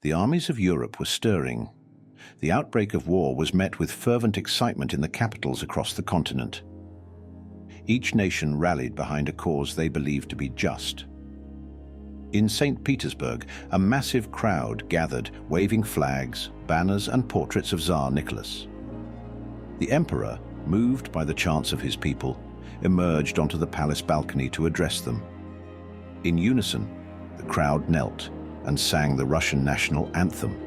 The armies of Europe were stirring. The outbreak of war was met with fervent excitement in the capitals across the continent. Each nation rallied behind a cause they believed to be just. In St. Petersburg, a massive crowd gathered, waving flags, banners, and portraits of Tsar Nicholas. The emperor, moved by the chants of his people, emerged onto the palace balcony to address them. In unison, the crowd knelt and sang the Russian national anthem.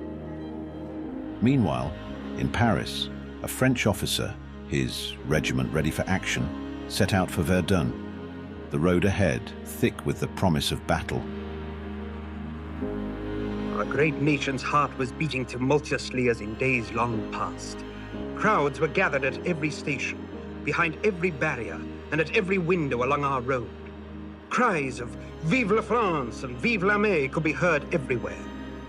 Meanwhile, in Paris, a French officer, his regiment ready for action, set out for Verdun, the road ahead thick with the promise of battle. Our great nation's heart was beating tumultuously as in days long past. Crowds were gathered at every station, behind every barrier, and at every window along our road. Cries of "Vive la France" and "Vive l'armée" could be heard everywhere,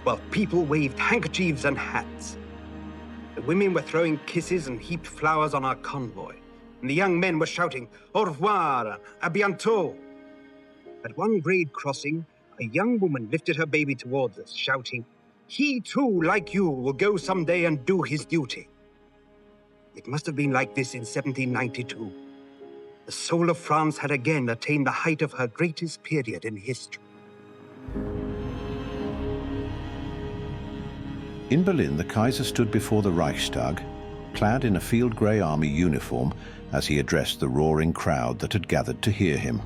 while people waved handkerchiefs and hats. The women were throwing kisses and heaped flowers on our convoy, and the young men were shouting "Au revoir, à bientôt." At one grade crossing, a young woman lifted her baby towards us, shouting, "He too, like you, will go someday and do his duty." It must have been like this in 1792. The soul of France had again attained the height of her greatest period in history. In Berlin, the Kaiser stood before the Reichstag, clad in a field grey army uniform, as he addressed the roaring crowd that had gathered to hear him.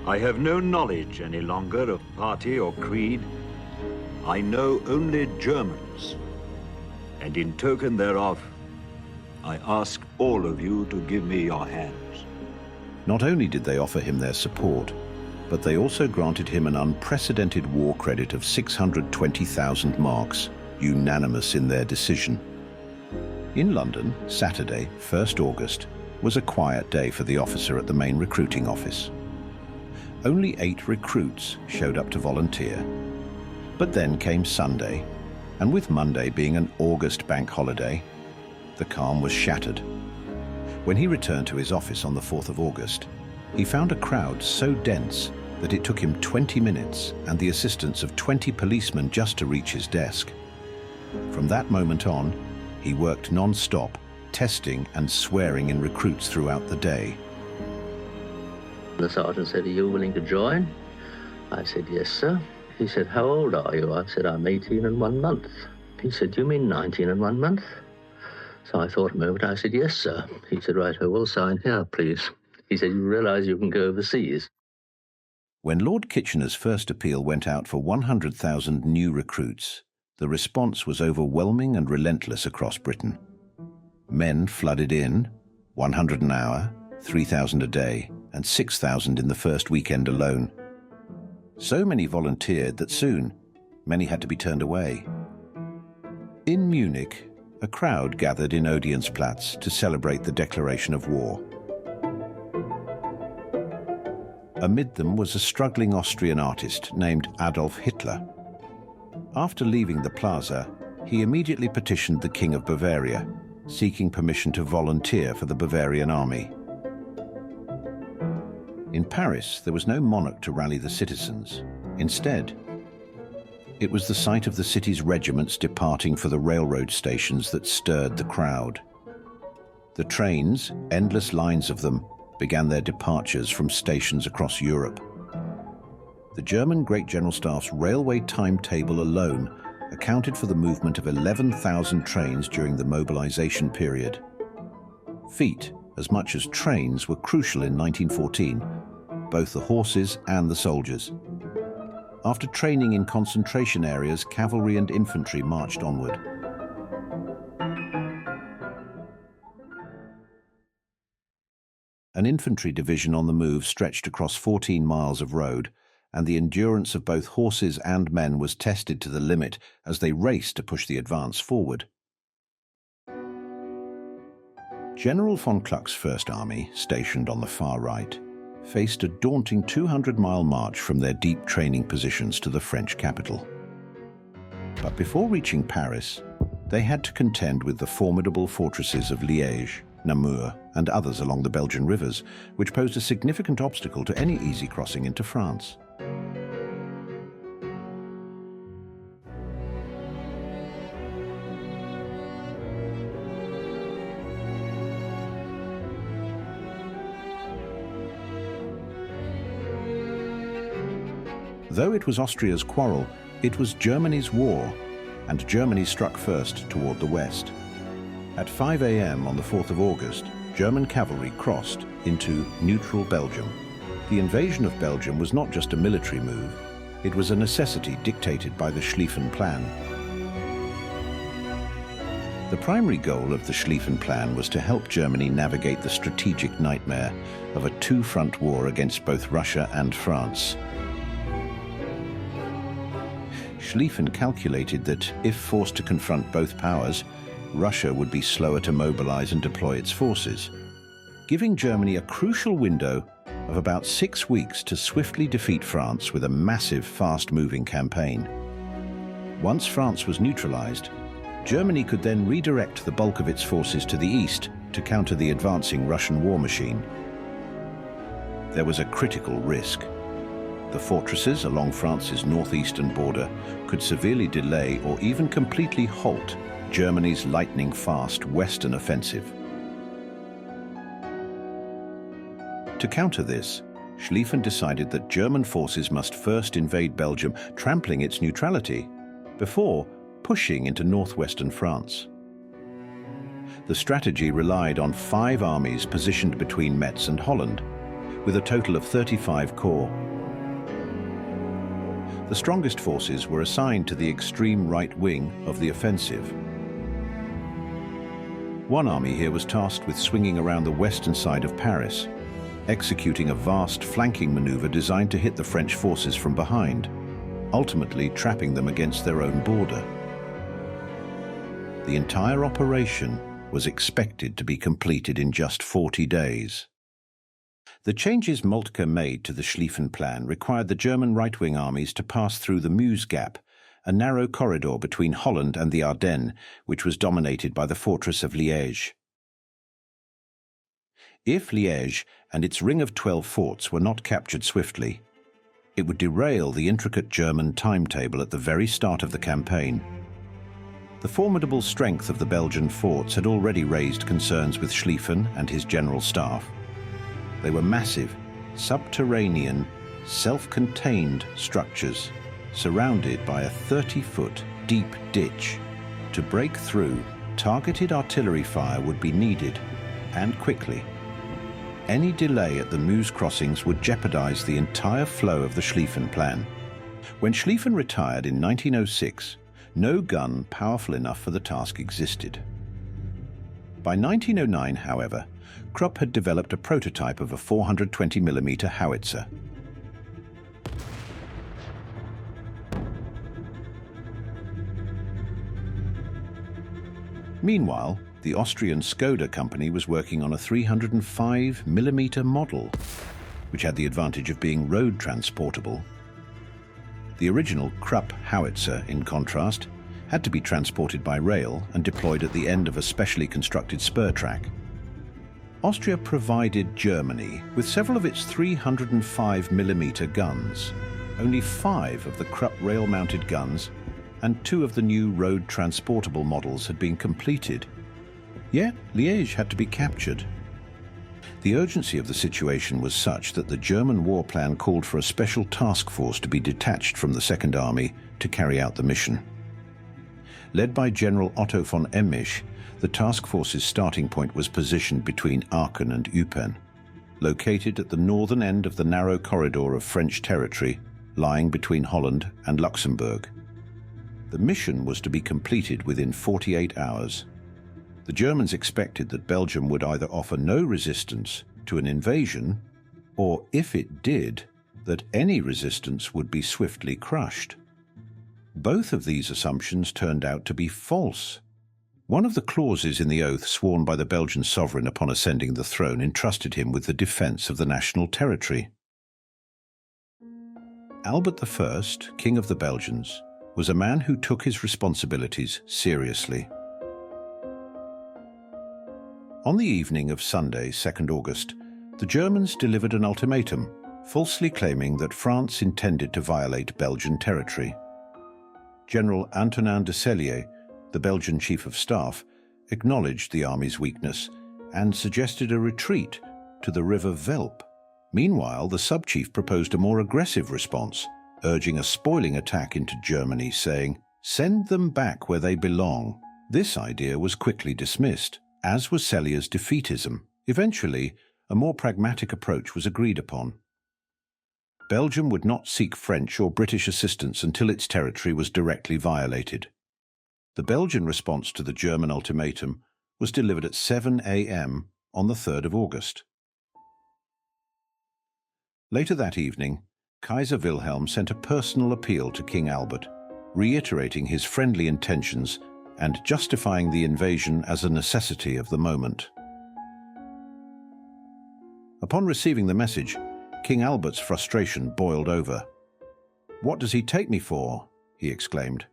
I have no knowledge any longer of party or creed. I know only Germans. And in token thereof, I ask all of you to give me your hands. Not only did they offer him their support, but they also granted him an unprecedented war credit of 620,000 marks, unanimous in their decision. In London, Saturday, 1st August, was a quiet day for the officer at the main recruiting office. Only 8 recruits showed up to volunteer. But then came Sunday, and with Monday being an August bank holiday, the calm was shattered. When he returned to his office on the 4th of August, he found a crowd so dense that it took him 20 minutes and the assistance of 20 policemen just to reach his desk. From that moment on, he worked non-stop, testing and swearing in recruits throughout the day. The sergeant said, "Are you willing to join?" I said, "Yes, sir." He said, "How old are you?" I said, "I'm 18 and 1 month." He said, "Do you mean 19 and 1 month?" So I thought a moment. I said, "Yes, sir." He said, "Right, I will sign here, please." He said, "You realize you can go overseas." When Lord Kitchener's first appeal went out for 100,000 new recruits, the response was overwhelming and relentless across Britain. Men flooded in, 100 an hour, 3,000 a day, and 6,000 in the first weekend alone. So many volunteered that soon, many had to be turned away. In Munich, a crowd gathered in Odeonsplatz to celebrate the declaration of war. Amid them was a struggling Austrian artist named Adolf Hitler. After leaving the plaza, he immediately petitioned the King of Bavaria, seeking permission to volunteer for the Bavarian army. In Paris, there was no monarch to rally the citizens. Instead, it was the sight of the city's regiments departing for the railroad stations that stirred the crowd. The trains, endless lines of them, began their departures from stations across Europe. The German Great General Staff's railway timetable alone accounted for the movement of 11,000 trains during the mobilization period. Feet, as much as trains, were crucial in 1914, both the horses and the soldiers. After training in concentration areas, cavalry and infantry marched onward. An infantry division on the move stretched across 14 miles of road, and the endurance of both horses and men was tested to the limit as they raced to push the advance forward. General von Kluck's First Army, stationed on the far right, faced a daunting 200-mile march from their deep training positions to the French capital. But before reaching Paris, they had to contend with the formidable fortresses of Liege, Namur, and others along the Belgian rivers, which posed a significant obstacle to any easy crossing into France. Though it was Austria's quarrel, it was Germany's war, and Germany struck first toward the west. At 5 a.m. on the 4th of August, German cavalry crossed into neutral Belgium. The invasion of Belgium was not just a military move, it was a necessity dictated by the Schlieffen Plan. The primary goal of the Schlieffen Plan was to help Germany navigate the strategic nightmare of a two-front war against both Russia and France. Schlieffen calculated that if forced to confront both powers, Russia would be slower to mobilize and deploy its forces, giving Germany a crucial window of about 6 weeks to swiftly defeat France with a massive, fast-moving campaign. Once France was neutralized, Germany could then redirect the bulk of its forces to the east to counter the advancing Russian war machine. There was a critical risk. The fortresses along France's northeastern border could severely delay or even completely halt Germany's lightning-fast western offensive. To counter this, Schlieffen decided that German forces must first invade Belgium, trampling its neutrality, before pushing into northwestern France. The strategy relied on 5 armies positioned between Metz and Holland, with a total of 35 corps. The strongest forces were assigned to the extreme right wing of the offensive. One army here was tasked with swinging around the western side of Paris, executing a vast flanking maneuver designed to hit the French forces from behind, ultimately trapping them against their own border. The entire operation was expected to be completed in just 40 days. The changes Moltke made to the Schlieffen Plan required the German right-wing armies to pass through the Meuse Gap, a narrow corridor between Holland and the Ardennes, which was dominated by the fortress of Liege. If Liege and its ring of 12 forts were not captured swiftly, it would derail the intricate German timetable at the very start of the campaign. The formidable strength of the Belgian forts had already raised concerns with Schlieffen and his general staff. They were massive, subterranean, self-contained structures surrounded by a 30-foot deep ditch. To break through, targeted artillery fire would be needed, and quickly. Any delay at the Meuse crossings would jeopardize the entire flow of the Schlieffen Plan. When Schlieffen retired in 1906, no gun powerful enough for the task existed. By 1909, however, Krupp had developed a prototype of a 420mm howitzer. Meanwhile, the Austrian Skoda company was working on a 305mm model, which had the advantage of being road transportable. The original Krupp howitzer, in contrast, had to be transported by rail and deployed at the end of a specially constructed spur track. Austria provided Germany with several of its 305mm guns. Only 5 of the Krupp rail-mounted guns and 2 of the new road transportable models had been completed. Yet Liege had to be captured. The urgency of the situation was such that the German war plan called for a special task force to be detached from the Second Army to carry out the mission. Led by General Otto von Emmisch, the task force's starting point was positioned between Aachen and Eupen, located at the northern end of the narrow corridor of French territory lying between Holland and Luxembourg. The mission was to be completed within 48 hours. The Germans expected that Belgium would either offer no resistance to an invasion, or if it did, that any resistance would be swiftly crushed. Both of these assumptions turned out to be false. One of the clauses in the oath sworn by the Belgian sovereign upon ascending the throne entrusted him with the defense of the national territory. Albert I, King of the Belgians, was a man who took his responsibilities seriously. On the evening of Sunday, 2nd August, the Germans delivered an ultimatum, falsely claiming that France intended to violate Belgian territory. General Antonin de Sellier, the Belgian Chief of Staff, acknowledged the army's weakness and suggested a retreat to the river Velp. Meanwhile, the sub-chief proposed a more aggressive response, urging a spoiling attack into Germany, saying, "Send them back where they belong." This idea was quickly dismissed, as was Cellier's defeatism. Eventually, a more pragmatic approach was agreed upon. Belgium would not seek French or British assistance until its territory was directly violated. The Belgian response to the German ultimatum was delivered at 7 a.m. on the 3rd of August. Later that evening, Kaiser Wilhelm sent a personal appeal to King Albert, reiterating his friendly intentions and justifying the invasion as a necessity of the moment. Upon receiving the message, King Albert's frustration boiled over. "What does he take me for?" he exclaimed.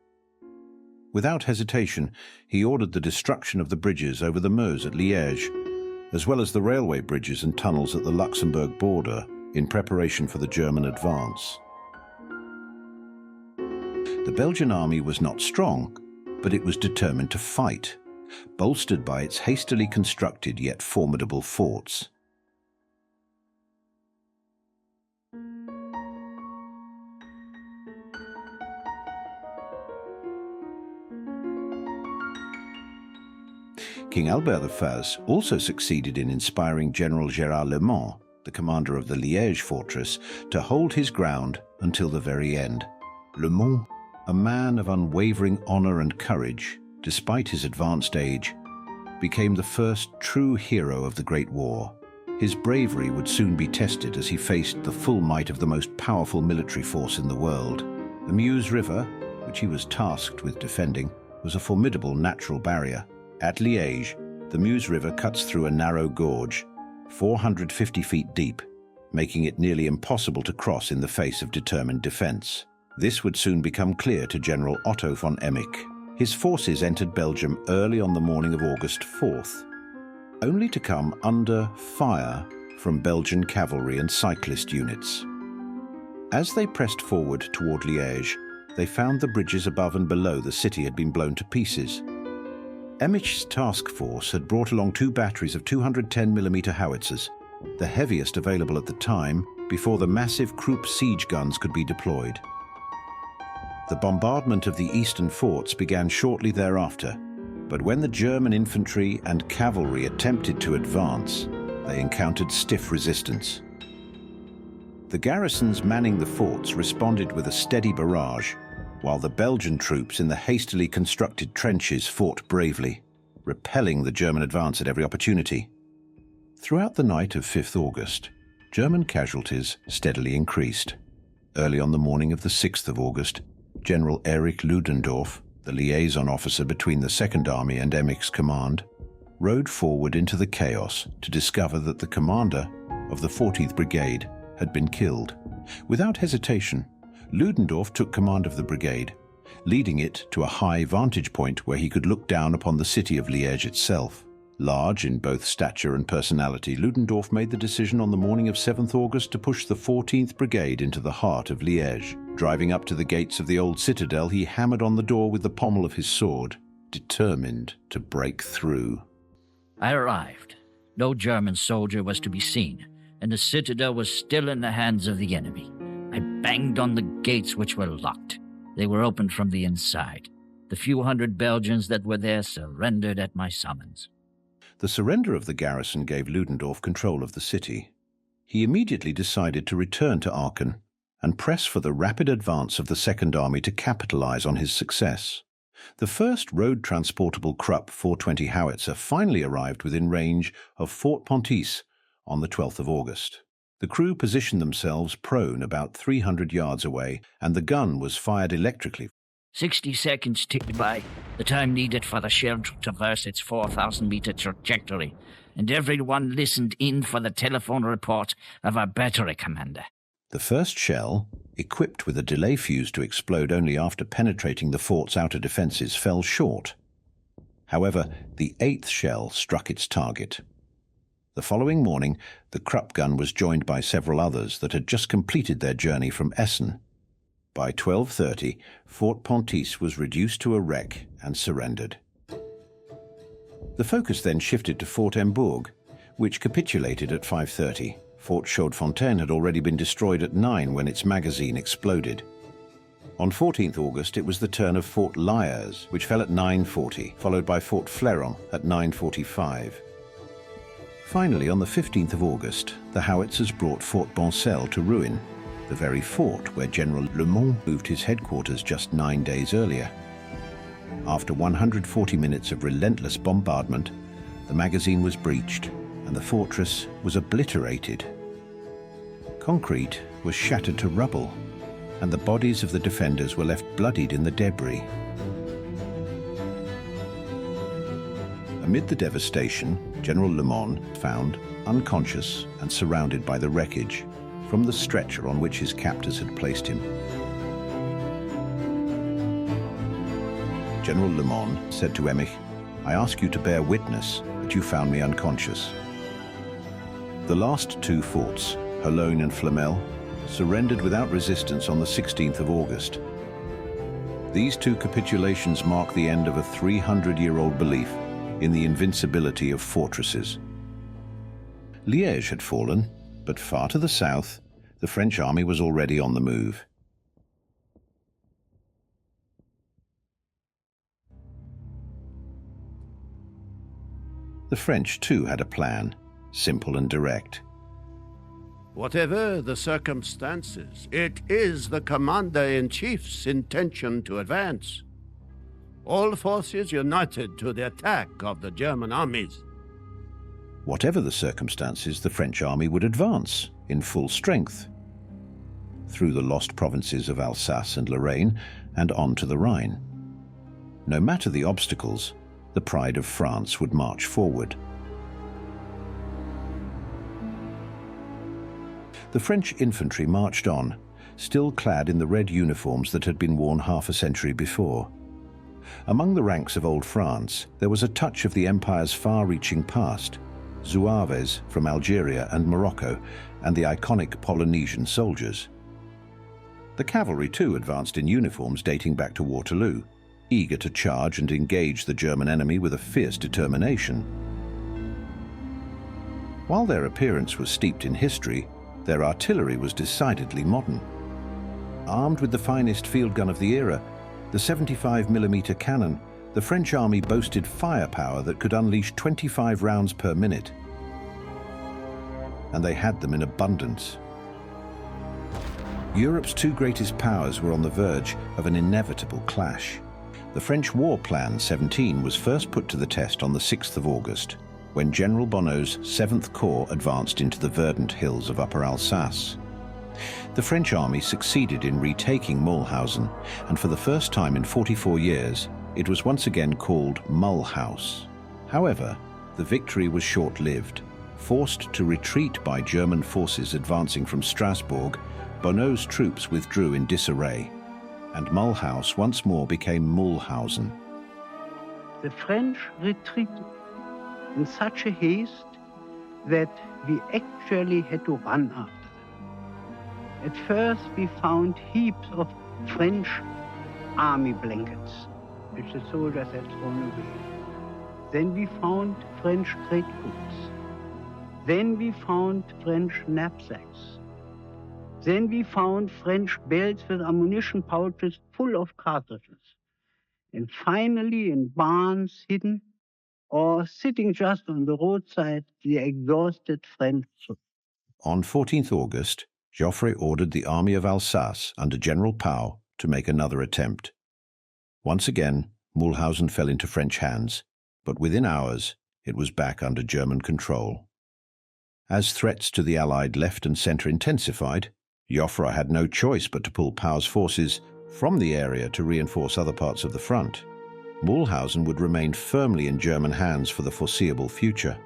Without hesitation, he ordered the destruction of the bridges over the Meuse at Liege, as well as the railway bridges and tunnels at the Luxembourg border, in preparation for the German advance. The Belgian army was not strong, but it was determined to fight, bolstered by its hastily constructed yet formidable forts. King Albert I also succeeded in inspiring General Gérard Le Mans, the commander of the Liège fortress, to hold his ground until the very end. Le Mans, a man of unwavering honor and courage, despite his advanced age, became the first true hero of the Great War. His bravery would soon be tested as he faced the full might of the most powerful military force in the world. The Meuse River, which he was tasked with defending, was a formidable natural barrier. At Liège, the Meuse River cuts through a narrow gorge, 450 feet deep, making it nearly impossible to cross in the face of determined defense. This would soon become clear to General Otto von Emmich. His forces entered Belgium early on the morning of August 4th, only to come under fire from Belgian cavalry and cyclist units. As they pressed forward toward Liège, they found the bridges above and below the city had been blown to pieces. Emmich's task force had brought along 2 batteries of 210mm howitzers, the heaviest available at the time, before the massive Krupp siege guns could be deployed. The bombardment of the eastern forts began shortly thereafter, but when the German infantry and cavalry attempted to advance, they encountered stiff resistance. The garrisons manning the forts responded with a steady barrage, while the Belgian troops in the hastily constructed trenches fought bravely, repelling the German advance at every opportunity. Throughout the night of 5th August, German casualties steadily increased. Early on the morning of the 6th of August, General Erich Ludendorff, the liaison officer between the Second Army and Emmich's command, rode forward into the chaos to discover that the commander of the 14th Brigade had been killed. Without hesitation, Ludendorff took command of the brigade, leading it to a high vantage point where he could look down upon the city of Liège itself. Large in both stature and personality, Ludendorff made the decision on the morning of 7th August to push the 14th Brigade into the heart of Liège. Driving up to the gates of the old citadel, he hammered on the door with the pommel of his sword, determined to break through. I arrived. No German soldier was to be seen, and the citadel was still in the hands of the enemy. I banged on the gates, which were locked. They were opened from the inside. The few hundred Belgians that were there surrendered at my summons. The surrender of the garrison gave Ludendorff control of the city. He immediately decided to return to Aachen and press for the rapid advance of the Second Army to capitalize on his success. The first road-transportable Krupp 420 howitzer finally arrived within range of Fort Pontis on the 12th of August. The crew positioned themselves prone about 300 yards away, and the gun was fired electrically. 60 seconds ticked by, the time needed for the shell to traverse its 4,000-meter trajectory, and everyone listened in for the telephone report of our battery commander. The first shell, equipped with a delay fuse to explode only after penetrating the fort's outer defenses, fell short. However, the 8th shell struck its target. The following morning, the Krupp gun was joined by several others that had just completed their journey from Essen. By 12:30, Fort Pontis was reduced to a wreck and surrendered. The focus then shifted to Fort Embourg, which capitulated at 5:30. Fort Chaudefontaine had already been destroyed at 9 when its magazine exploded. On 14th August, it was the turn of Fort Liege, which fell at 9:40, followed by Fort Fleron at 9:45. Finally, on the 15th of August, the howitzers brought Fort Boncel to ruin, the very fort where General Le Mons moved his headquarters just 9 days earlier. After 140 minutes of relentless bombardment, the magazine was breached and the fortress was obliterated. Concrete was shattered to rubble, and the bodies of the defenders were left bloodied in the debris. Amid the devastation, General Le Mons found unconscious and surrounded by the wreckage from the stretcher on which his captors had placed him. General Le Mons said to Emich, "I ask you to bear witness that you found me unconscious." The last two forts, Cologne and Flamel, surrendered without resistance on the 16th of August. These two capitulations mark the end of a 300-year-old belief in the invincibility of fortresses. Liege had fallen, but far to the south, the French army was already on the move. The French, too, had a plan, simple and direct. Whatever the circumstances, it is the Commander-in-Chief's intention to advance. All forces united to the attack of the German armies. Whatever the circumstances, the French army would advance in full strength through the lost provinces of Alsace and Lorraine and on to the Rhine. No matter the obstacles, the pride of France would march forward. The French infantry marched on, still clad in the red uniforms that had been worn half a century before. Among the ranks of Old France, there was a touch of the Empire's far-reaching past, Zouaves from Algeria and Morocco, and the iconic Polynesian soldiers. The cavalry, too, advanced in uniforms dating back to Waterloo, eager to charge and engage the German enemy with a fierce determination. While their appearance was steeped in history, their artillery was decidedly modern. Armed with the finest field gun of the era, the 75mm cannon, the French army boasted firepower that could unleash 25 rounds per minute. And they had them in abundance. Europe's two greatest powers were on the verge of an inevitable clash. The French War Plan 17 was first put to the test on the 6th of August, when General Bonneau's 7th Corps advanced into the verdant hills of Upper Alsace. The French army succeeded in retaking Mulhausen, and for the first time in 44 years, it was once again called Mulhouse. However, the victory was short-lived. Forced to retreat by German forces advancing from Strasbourg, Bonneau's troops withdrew in disarray, and Mulhouse once more became Mulhausen. The French retreated in such a haste that we actually had to run after them. At first we found heaps of French army blankets, which the soldiers had thrown away. Then we found French trade goods. Then we found French knapsacks. Then we found French belts with ammunition pouches full of cartridges. And finally, in barns hidden or sitting just on the roadside, the exhausted French troops. On 14th August, Joffre ordered the army of Alsace under General Pau to make another attempt. Once again, Mulhausen fell into French hands, but within hours it was back under German control. As threats to the Allied left and centre intensified, Joffre had no choice but to pull Pau's forces from the area to reinforce other parts of the front. Mulhausen would remain firmly in German hands for the foreseeable future.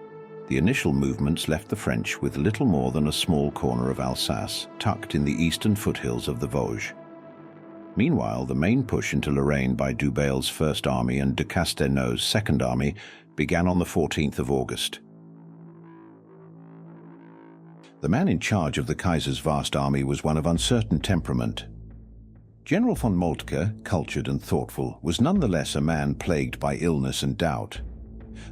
The initial movements left the French with little more than a small corner of Alsace, tucked in the eastern foothills of the Vosges. Meanwhile, the main push into Lorraine by Dubail's First Army and de Castelnau's Second Army began on the 14th of August. The man in charge of the Kaiser's vast army was one of uncertain temperament. General von Moltke, cultured and thoughtful, was nonetheless a man plagued by illness and doubt.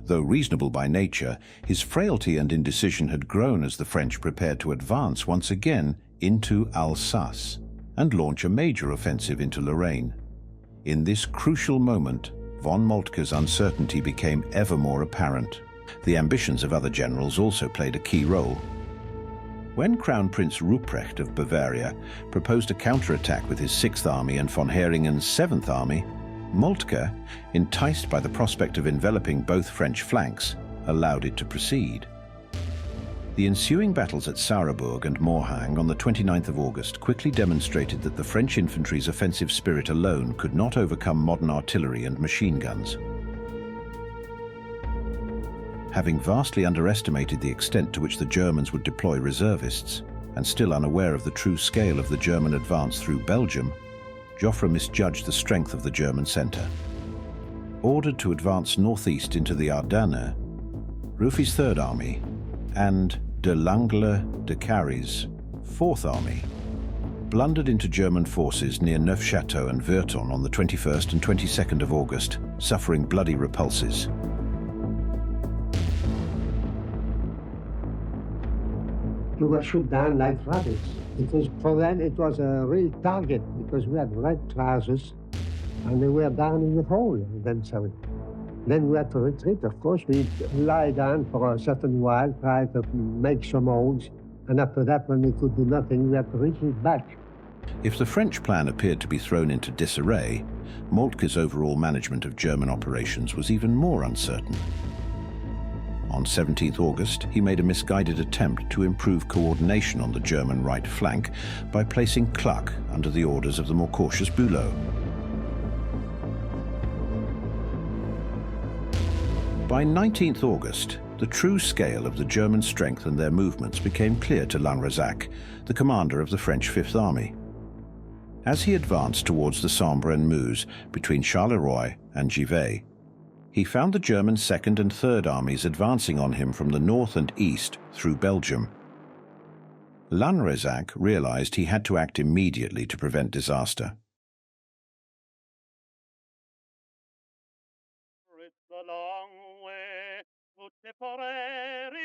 Though reasonable by nature, his frailty and indecision had grown as the French prepared to advance once again into Alsace. and launch a major offensive into Lorraine. In this crucial moment, von Moltke's uncertainty became ever more apparent. The ambitions of other generals also played a key role. When Crown Prince Ruprecht of Bavaria proposed a counterattack with his 6th Army and von Heringen's 7th Army, Moltke, enticed by the prospect of enveloping both French flanks, allowed it to proceed. The ensuing battles at Sarrebourg and Morhaing on the 29th of August quickly demonstrated that the French infantry's offensive spirit alone could not overcome modern artillery and machine guns. Having vastly underestimated the extent to which the Germans would deploy reservists, and still unaware of the true scale of the German advance through Belgium, Joffre misjudged the strength of the German centre. Ordered to advance northeast into the Ardennes, Ruffy's 3rd Army and de Langle de Cary's 4th Army blundered into German forces near Neufchâteau and Virton on the 21st and 22nd of August, suffering bloody repulses. We were shot down like rabbits, because for them it was a real target, because we had red trousers and they were down in the hole. Then we had to retreat, of course. We lie down for a certain while, try to make some holes, and after that, when we could do nothing, we had to retreat back. If the French plan appeared to be thrown into disarray, Moltke's overall management of German operations was even more uncertain. On 17th August, he made a misguided attempt to improve coordination on the German right flank by placing Kluck under the orders of the more cautious Bülow. By 19th August, the true scale of the German strength and their movements became clear to Lanrezac, the commander of the French 5th Army. As he advanced towards the Sambre and Meuse between Charleroi and Givet, he found the German 2nd and 3rd Armies advancing on him from the north and east through Belgium. Lanrezac realized he had to act immediately to prevent disaster. It's a long way to Tipperary.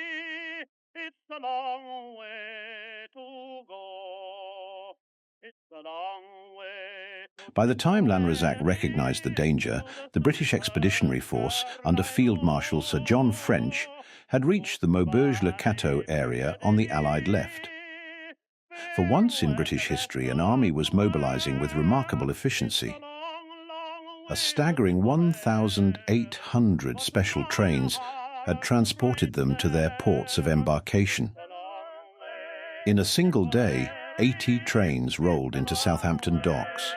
It's a long way to go. It's a long way. By the time Lanrezac recognized the danger, the British Expeditionary Force under Field Marshal Sir John French had reached the Maubeuge-le-Cateau area on the Allied left. For once in British history, an army was mobilizing with remarkable efficiency. A staggering 1,800 special trains had transported them to their ports of embarkation. In a single day, 80 trains rolled into Southampton docks.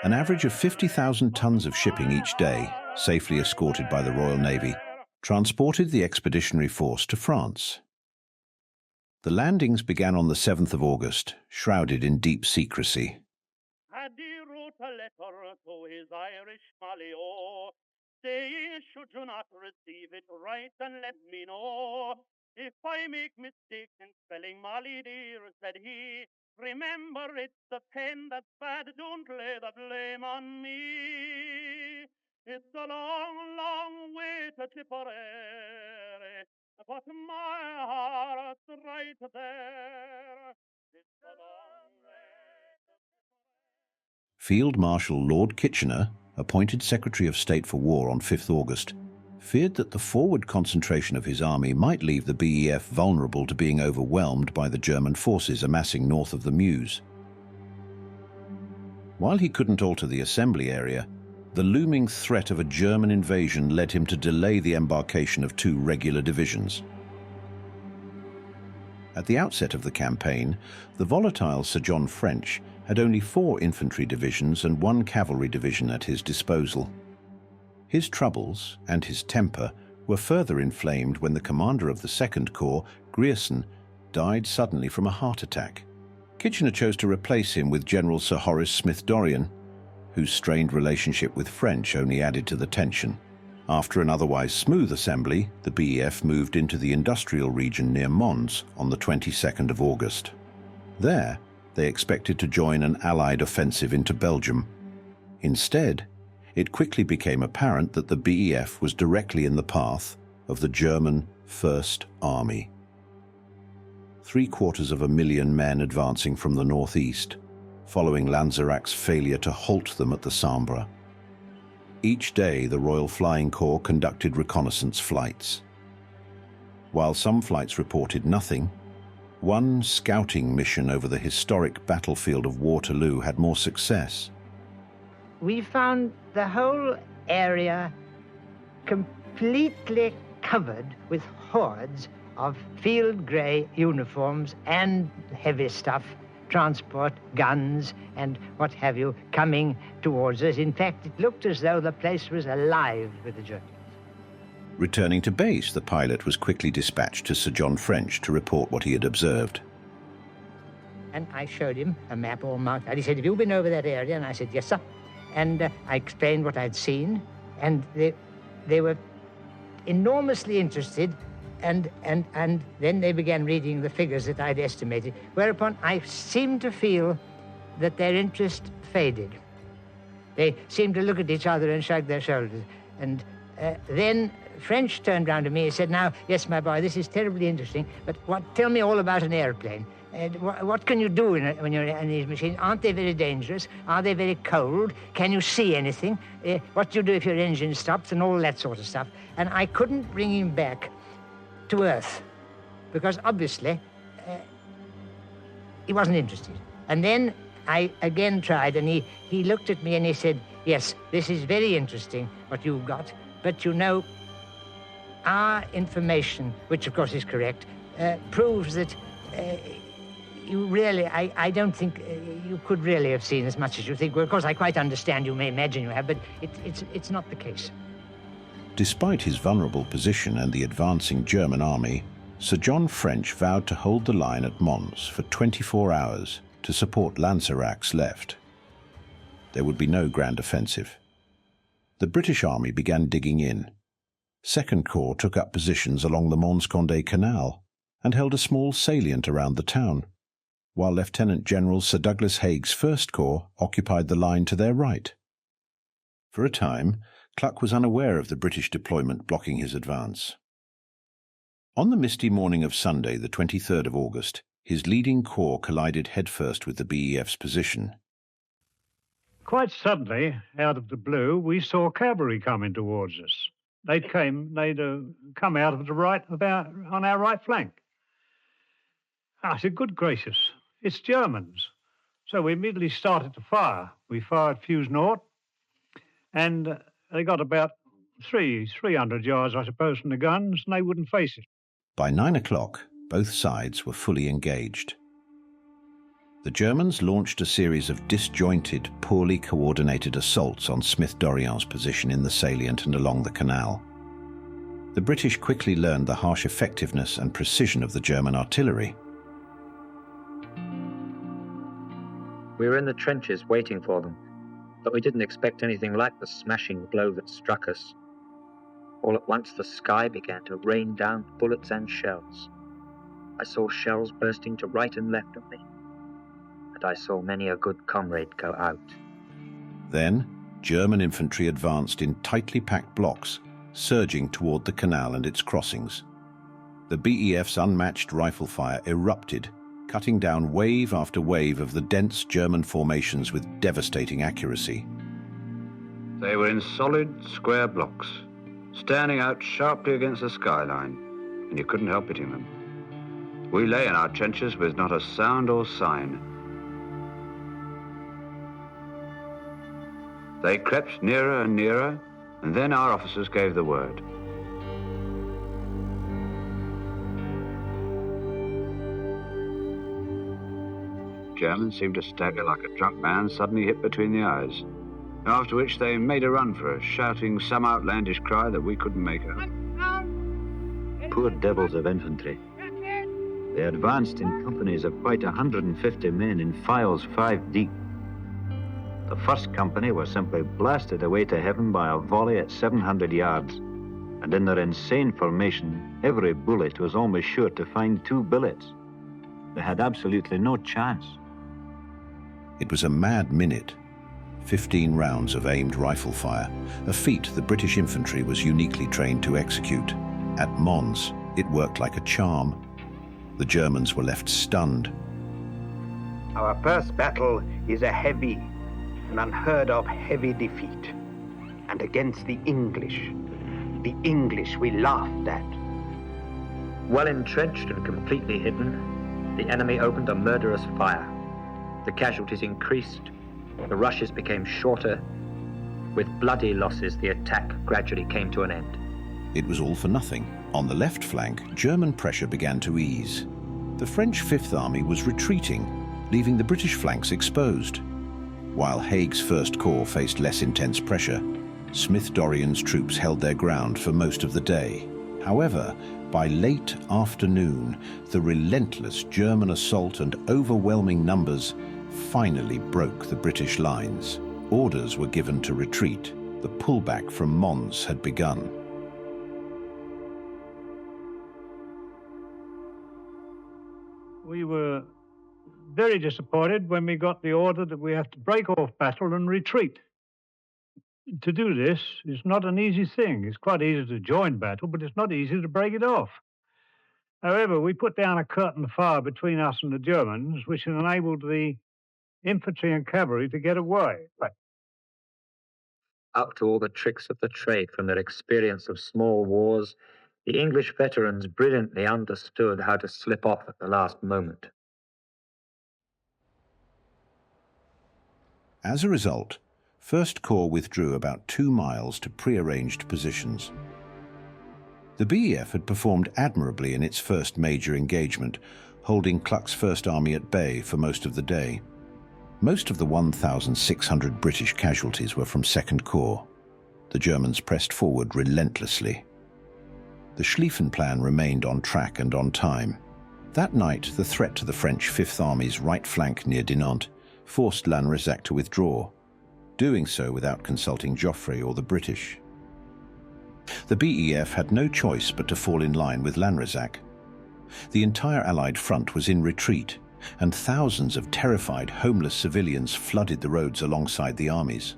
An average of 50,000 tons of shipping each day, safely escorted by the Royal Navy, transported the expeditionary force to France. The landings began on the 7th of August, shrouded in deep secrecy. Had he wrote a letter to his Irish Malio, saying, should you not receive it, write and let me know. If I make mistake in spelling Molly dear, said he, remember it's the pen that's bad, don't lay the blame on me. It's a long, long way to Tipperary, but my heart's right there. It's a long way to Tipperary. Field Marshal Lord Kitchener, appointed Secretary of State for War on 5th August, feared that the forward concentration of his army might leave the BEF vulnerable to being overwhelmed by the German forces amassing north of the Meuse. While he couldn't alter the assembly area, the looming threat of a German invasion led him to delay the embarkation of 2 regular divisions. At the outset of the campaign, the volatile Sir John French had only 4 infantry divisions and 1 cavalry division at his disposal. His troubles and his temper were further inflamed when the commander of the 2nd Corps, Grierson, died suddenly from a heart attack. Kitchener chose to replace him with General Sir Horace Smith-Dorrien, whose strained relationship with French only added to the tension. After an otherwise smooth assembly, the BEF moved into the industrial region near Mons on the 22nd of August. There, they expected to join an Allied offensive into Belgium. Instead, it quickly became apparent that the BEF was directly in the path of the German First Army. 750,000 men advancing from the northeast, following Lanzerac's failure to halt them at the Sambre. Each day, the Royal Flying Corps conducted reconnaissance flights. While some flights reported nothing, one scouting mission over the historic battlefield of Waterloo had more success. We found the whole area completely covered with hordes of field grey uniforms and heavy stuff, transport, guns, and what have you, coming towards us. In fact, it looked as though the place was alive with the Germans. Returning to base, the pilot was quickly dispatched to Sir John French to report what he had observed. And I showed him a map all marked out. He said, "Have you been over that area?" And I said, "Yes, sir." And I explained what I'd seen, and they were enormously interested, and then they began reading the figures that I'd estimated, whereupon I seemed to feel that their interest faded. They seemed to look at each other and shrug their shoulders. And then French turned round to me and said, "Now, yes, my boy, this is terribly interesting, but tell me all about an airplane. What can you do when you're in these machines? Aren't they very dangerous? Are they very cold? Can you see anything? What do you do if your engine stops?" and all that sort of stuff. And I couldn't bring him back to Earth, because obviously he wasn't interested. And then I again tried, and he looked at me and he said, "Yes, this is very interesting what you've got, but you know, our information, which of course is correct, proves that you really, I don't think you could really have seen as much as you think. Well, of course, I quite understand, you may imagine you have, but it's not the case." Despite his vulnerable position and the advancing German army, Sir John French vowed to hold the line at Mons for 24 hours to support Lanzerac's left. There would be no grand offensive. The British army began digging in. Second Corps took up positions along the Mons-Condé Canal and held a small salient around the town, while Lieutenant General Sir Douglas Haig's First Corps occupied the line to their right. For a time, Kluck was unaware of the British deployment blocking his advance. On the misty morning of Sunday, the 23rd of August, his leading corps collided headfirst with the BEF's position. Quite suddenly, out of the blue, we saw cavalry coming towards us. They'd come out of the right, on our right flank. I said, "Good gracious, it's Germans." So we immediately started to fire. We fired fuse north, and they got about 300 yards, I suppose, from the guns, and they wouldn't face it. By 9 o'clock, both sides were fully engaged. The Germans launched a series of disjointed, poorly coordinated assaults on Smith-Dorient's position in the salient and along the canal. The British quickly learned the harsh effectiveness and precision of the German artillery. We were in the trenches waiting for them, but we didn't expect anything like the smashing blow that struck us. All at once the sky began to rain down bullets and shells. I saw shells bursting to right and left of me, and I saw many a good comrade go out. Then, German infantry advanced in tightly packed blocks, surging toward the canal and its crossings. The BEF's unmatched rifle fire erupted, cutting down wave after wave of the dense German formations with devastating accuracy. They were in solid, square blocks, standing out sharply against the skyline, and you couldn't help hitting them. We lay in our trenches with not a sound or sign. They crept nearer and nearer, and then our officers gave the word. Germans seemed to stagger like a drunk man suddenly hit between the eyes, after which they made a run for us, shouting some outlandish cry that we couldn't make out. Poor devils of infantry. They advanced in companies of quite 150 men in files 5 deep. The first company were simply blasted away to heaven by a volley at 700 yards. And in their insane formation, every bullet was almost sure to find two billets. They had absolutely no chance. It was a mad minute. 15 rounds of aimed rifle fire, a feat the British infantry was uniquely trained to execute. At Mons, it worked like a charm. The Germans were left stunned. Our first battle is a heavy, an unheard of heavy defeat. And against the English we laughed at. Well entrenched and completely hidden, the enemy opened a murderous fire. The casualties increased, the rushes became shorter. With bloody losses, the attack gradually came to an end. It was all for nothing. On the left flank, German pressure began to ease. The French Fifth Army was retreating, leaving the British flanks exposed. While Haig's First Corps faced less intense pressure, Smith-Dorrien's troops held their ground for most of the day. However, by late afternoon, the relentless German assault and overwhelming numbers finally broke the British lines. Orders were given to retreat. The pullback from Mons had begun. We were very disappointed when we got the order that we have to break off battle and retreat. To do this is not an easy thing. It's quite easy to join battle, but it's not easy to break it off. However, we put down a curtain fire between us and the Germans, which enabled the infantry and cavalry to get away. Up to all the tricks of the trade from their experience of small wars, the English veterans brilliantly understood how to slip off at the last moment. As a result, First Corps withdrew about 2 miles to pre-arranged positions. The BEF had performed admirably in its first major engagement, holding Kluck's First Army at bay for most of the day. Most of the 1,600 British casualties were from Second Corps. The Germans pressed forward relentlessly. The Schlieffen Plan remained on track and on time. That night, the threat to the French Fifth Army's right flank near Dinant forced Lanrezac to withdraw, doing so without consulting Joffre or the British. The BEF had no choice but to fall in line with Lanrezac. The entire Allied front was in retreat, and thousands of terrified, homeless civilians flooded the roads alongside the armies.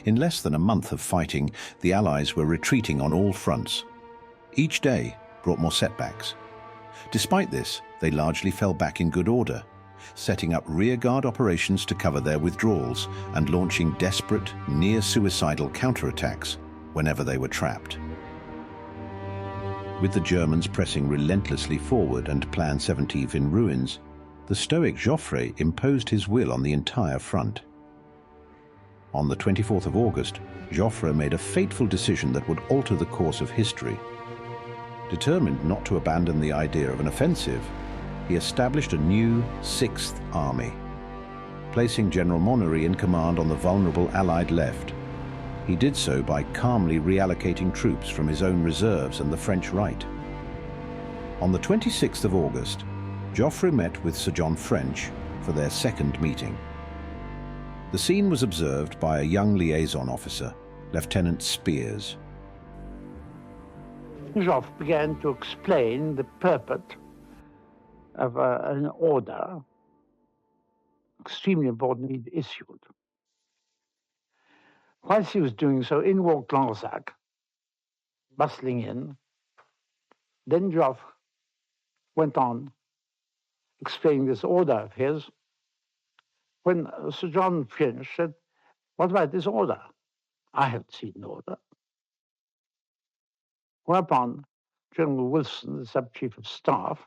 In less than a month of fighting, the Allies were retreating on all fronts. Each day brought more setbacks. Despite this, they largely fell back in good order, setting up rearguard operations to cover their withdrawals and launching desperate, near-suicidal counterattacks whenever they were trapped. With the Germans pressing relentlessly forward and Plan 17 in ruins, the stoic Joffre imposed his will on the entire front. On the 24th of August, Joffre made a fateful decision that would alter the course of history. Determined not to abandon the idea of an offensive, he established a new Sixth Army. Placing General Monnery in command on the vulnerable Allied left, he did so by calmly reallocating troops from his own reserves and the French right. On the 26th of August, Joffre met with Sir John French for their second meeting. The scene was observed by a young liaison officer, Lieutenant Spears. Joffre began to explain the purport of an order, extremely important, he'd issued. Whilst he was doing so, in walked Lansac, bustling in. Then Joffre went on explaining this order of his, when Sir John French said, "What about this order?" I had seen the order. Whereupon General Wilson, the Sub-Chief of Staff,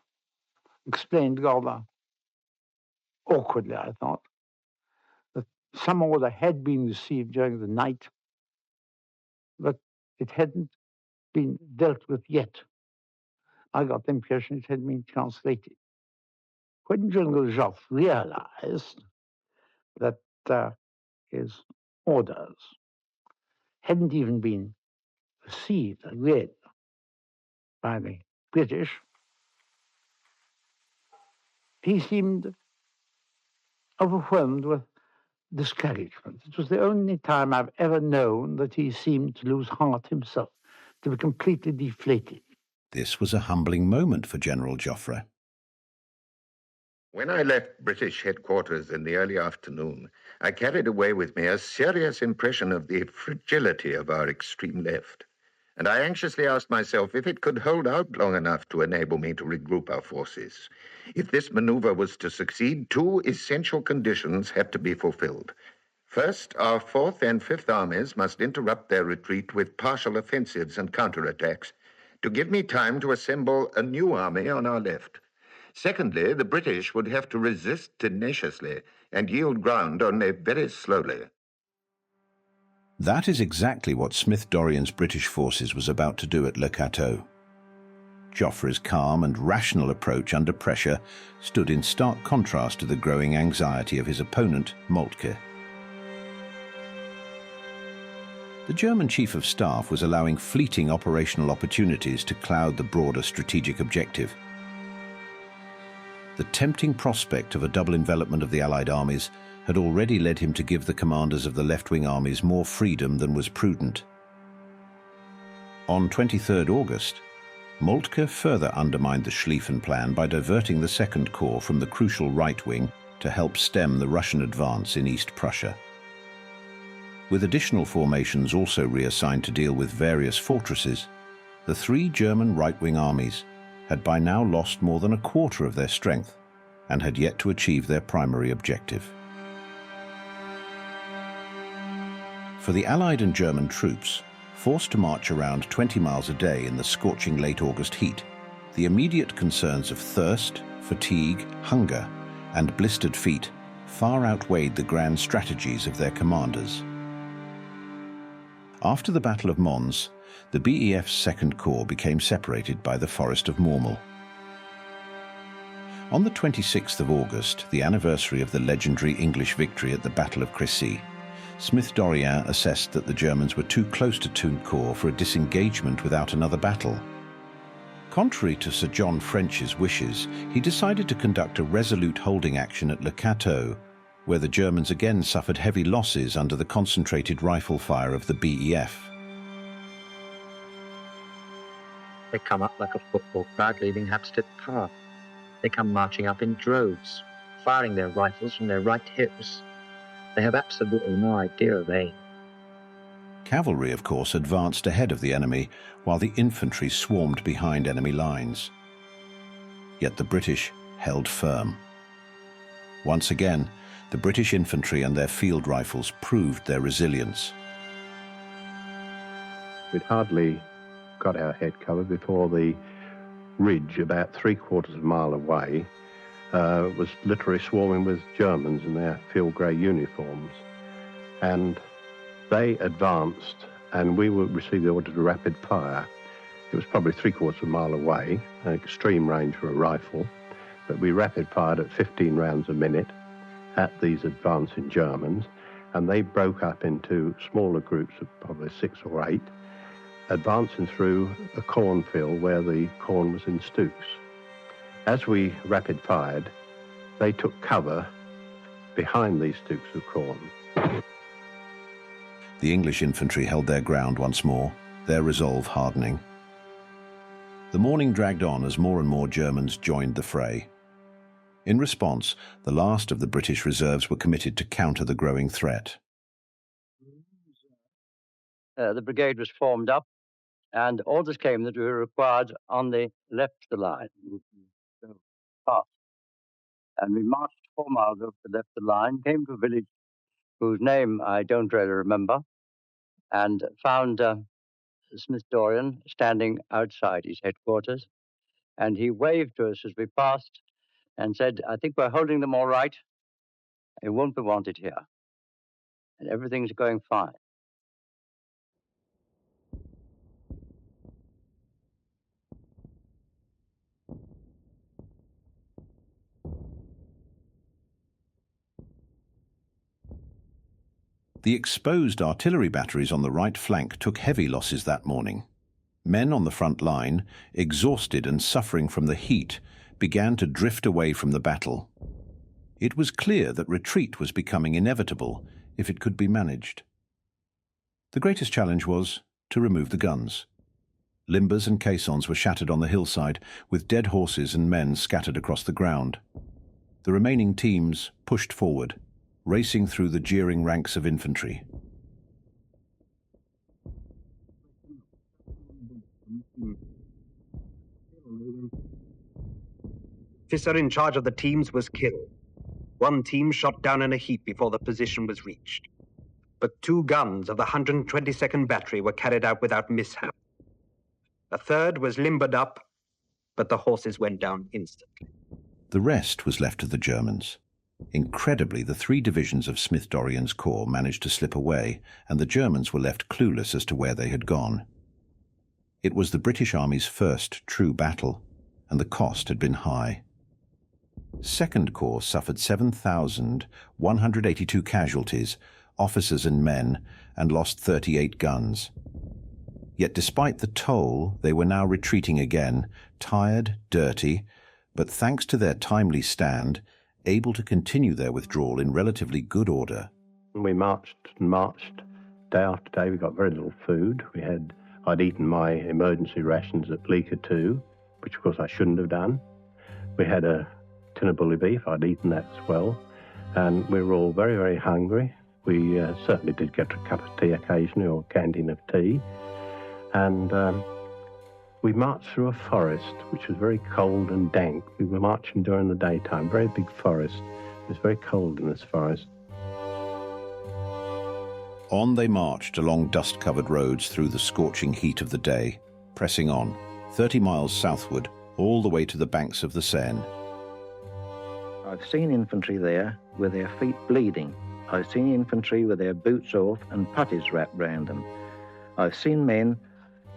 explained rather awkwardly, I thought, that some order had been received during the night, but it hadn't been dealt with yet. I got the impression it had been translated. When General Joffre realized that his orders hadn't even been perceived and read by the British, he seemed overwhelmed with discouragement. It was the only time I've ever known that he seemed to lose heart himself, to be completely deflated. This was a humbling moment for General Joffre. When I left British headquarters in the early afternoon, I carried away with me a serious impression of the fragility of our extreme left. And I anxiously asked myself if it could hold out long enough to enable me to regroup our forces. If this maneuver was to succeed, two essential conditions had to be fulfilled. First, our 4th and 5th armies must interrupt their retreat with partial offensives and counterattacks to give me time to assemble a new army on our left. Secondly, the British would have to resist tenaciously and yield ground only very slowly. That is exactly what Smith-Dorrien's British forces was about to do at Le Cateau. Joffre's calm and rational approach under pressure stood in stark contrast to the growing anxiety of his opponent, Moltke. The German Chief of Staff was allowing fleeting operational opportunities to cloud the broader strategic objective. The tempting prospect of a double envelopment of the Allied armies had already led him to give the commanders of the left-wing armies more freedom than was prudent. On 23rd August, Moltke further undermined the Schlieffen plan by diverting the Second Corps from the crucial right wing to help stem the Russian advance in East Prussia. With additional formations also reassigned to deal with various fortresses, the three German right-wing armies had by now lost more than a quarter of their strength and had yet to achieve their primary objective. For the Allied and German troops, forced to march around 20 miles a day in the scorching late August heat, the immediate concerns of thirst, fatigue, hunger, and blistered feet far outweighed the grand strategies of their commanders. After the Battle of Mons, the BEF's Second Corps became separated by the Forest of Mormel. On the 26th of August, the anniversary of the legendary English victory at the Battle of Crécy, Smith-Dorrien assessed that the Germans were too close to Tourncourt for a disengagement without another battle. Contrary to Sir John French's wishes, he decided to conduct a resolute holding action at Le Cateau, where the Germans again suffered heavy losses under the concentrated rifle fire of the BEF. They come up like a football crowd leaving Hampstead Park. They come marching up in droves, firing their rifles from their right hips. They have absolutely no idea of aim. Cavalry, of course, advanced ahead of the enemy, while the infantry swarmed behind enemy lines. Yet the British held firm. Once again, the British infantry and their field rifles proved their resilience. We'd hardly got our head covered before the ridge, about 3/4 of a mile away, was literally swarming with Germans in their field grey uniforms. And they advanced, and we received the order to rapid fire. It was probably 3/4 of a mile away, an extreme range for a rifle, but we rapid fired at 15 rounds a minute at these advancing Germans, and they broke up into smaller groups of probably 6 or 8, advancing through a cornfield where the corn was in stooks. As we rapid fired, they took cover behind these stooks of corn. The English infantry held their ground once more, their resolve hardening. The morning dragged on as more and more Germans joined the fray. In response, the last of the British reserves were committed to counter the growing threat. The brigade was formed up, and orders came that we were required on the left of the line. Fast. And we marched 4 miles up the left of the line, came to a village whose name I don't really remember, and found Smith-Dorrien standing outside his headquarters. And he waved to us as we passed and said, "I think we're holding them all right. It won't be wanted here. And everything's going fine." The exposed artillery batteries on the right flank took heavy losses that morning. Men on the front line, exhausted and suffering from the heat, began to drift away from the battle. It was clear that retreat was becoming inevitable if it could be managed. The greatest challenge was to remove the guns. Limbers and caissons were shattered on the hillside, with dead horses and men scattered across the ground. The remaining teams pushed forward, racing through the jeering ranks of infantry. Officer in charge of the teams was killed. One team shot down in a heap before the position was reached. But 2 guns of the 122nd Battery were carried out without mishap. A third was limbered up, but the horses went down instantly. The rest was left to the Germans. Incredibly, the 3 divisions of Smith-Dorrien's corps managed to slip away, and the Germans were left clueless as to where they had gone. It was the British Army's first true battle, and the cost had been high. 2nd Corps suffered 7,182 casualties, officers and men, and lost 38 guns. Yet despite the toll, they were now retreating again, tired, dirty, but thanks to their timely stand, able to continue their withdrawal in relatively good order. We marched and marched. Day after day we got very little food. I'd eaten my emergency rations at Liege too, which of course I shouldn't have done. We had a tin of bully beef, I'd eaten that as well, and we were all very, very hungry. We certainly did get a cup of tea occasionally, or a canteen of tea, and we marched through a forest which was very cold and dank. We were marching during the daytime, very big forest. It was very cold in this forest. On they marched along dust-covered roads through the scorching heat of the day, pressing on, 30 miles southward, all the way to the banks of the Seine. I've seen infantry there with their feet bleeding. I've seen infantry with their boots off and puttees wrapped round them. I've seen men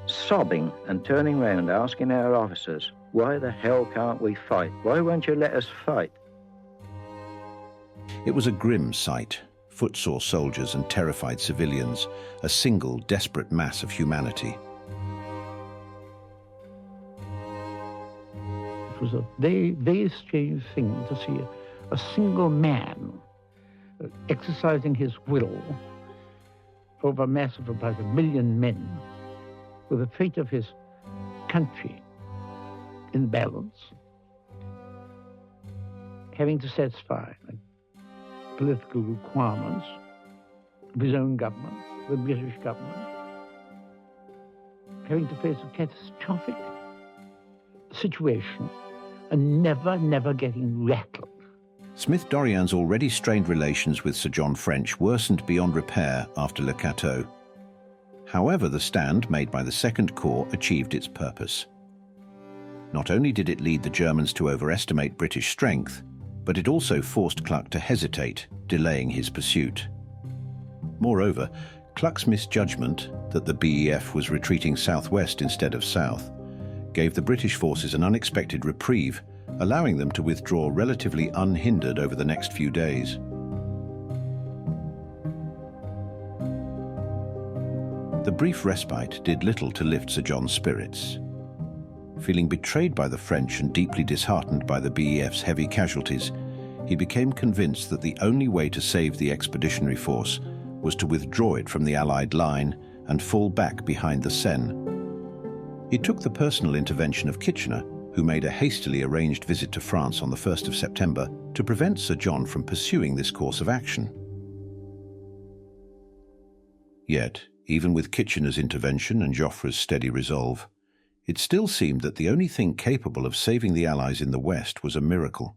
sobbing and turning round asking our officers, why the hell can't we fight? Why won't you let us fight? It was a grim sight. Footsore soldiers and terrified civilians, a single desperate mass of humanity. It was a very, very strange thing to see a single man exercising his will over a mass of about 1 million men, with the fate of his country in balance, having to satisfy political requirements of his own government, the British government, having to face a catastrophic situation and never getting rattled. Smith-Dorrien's already strained relations with Sir John French worsened beyond repair after Le Cateau. However, the stand made by the 2nd Corps achieved its purpose. Not only did it lead the Germans to overestimate British strength, but it also forced Kluck to hesitate, delaying his pursuit. Moreover, Kluck's misjudgment that the BEF was retreating southwest instead of south gave the British forces an unexpected reprieve, allowing them to withdraw relatively unhindered over the next few days. The brief respite did little to lift Sir John's spirits. Feeling betrayed by the French and deeply disheartened by the BEF's heavy casualties, he became convinced that the only way to save the expeditionary force was to withdraw it from the Allied line and fall back behind the Seine. It took the personal intervention of Kitchener, who made a hastily arranged visit to France on the 1st of September, to prevent Sir John from pursuing this course of action. Yet, even with Kitchener's intervention and Joffre's steady resolve, it still seemed that the only thing capable of saving the Allies in the West was a miracle.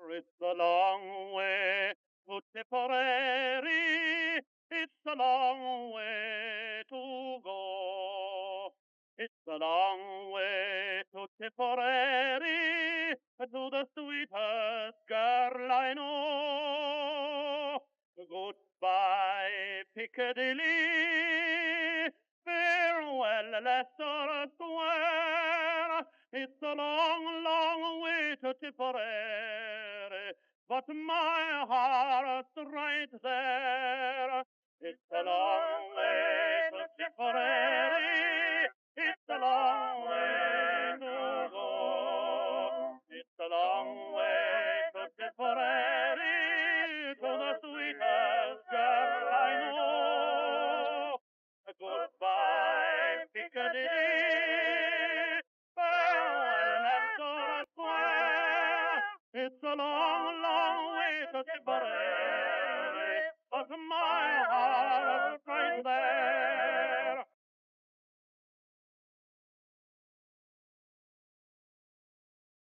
It's a long way to Tipperary, it's a long way to go. It's a long way to Tipperary, to the sweetest girl I know. Goodbye, Piccadilly, farewell, Leicester Square. It's a long, long way to Tipperary, but my heart's right there. It's a long way to Tipperary, it's a long way to go. It's a long way to Tipperary, to the sweetest girl I know. Goodbye, Piccadilly, farewell, Leicester Square. It's a long, long way to Tipperary, but my heart